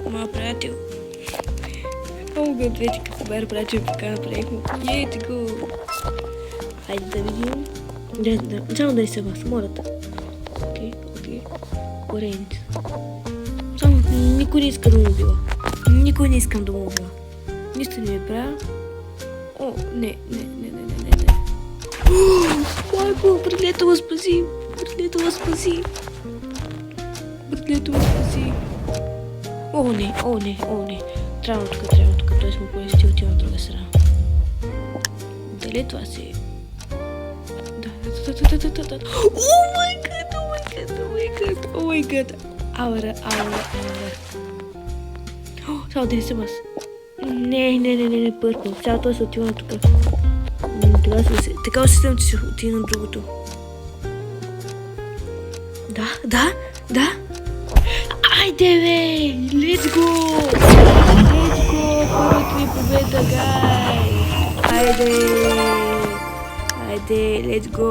моя приятел. Много го ответи какво бе приятел, така направихме. Ето го! Хайде да видим. Само да не се вас, мората. Окей. Корените. Само никой не иска да му убива. Никой не искам да му убива. Нищо не ми правя. О, не. Майко, братлето го спаси. О, не. Трябва тук. Той сме поести от на друга страна. Дали това си? Да. О май гад. Аура. Само да не съм аз. Не, първо. Сега той се отива на тук. Така усещам, че се отива на другото. Да. Айде бе! Let's go! Първата ни победа, гай! Айде, let's go!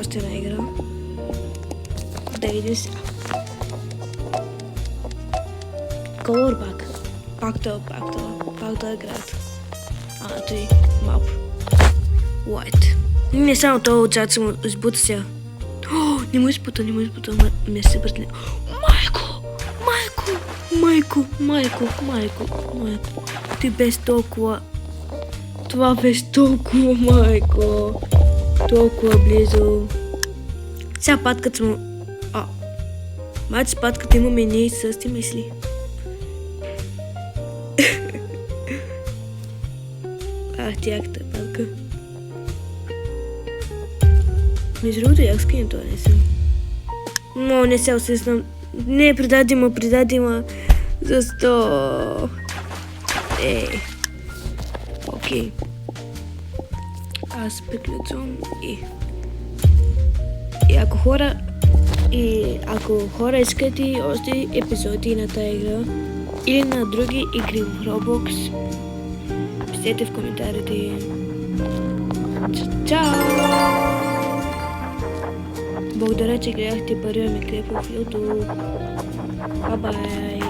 Още една игра. Да идем сега. Colorback. Пак това град. Той мап. White. Не само това отзад съм избута сега. Не му избута, ме се братле. Майко. Ти без толкова. Това без толкова, майко. Толкова близо. Сега патката му... Маче патката имаме ние и същи мисли. Тяката патка. Между другото, як скинем това не съм. Но не се осъзнам. Не, предадима. Защо? Окей. Аз приключвам и ако хора искат и още епизоди на тази игра или на други игри в Roblox, пишете в коментарите. Чао! Благодаря, че гледахте първия ми клип в YouTube. Бай-бай!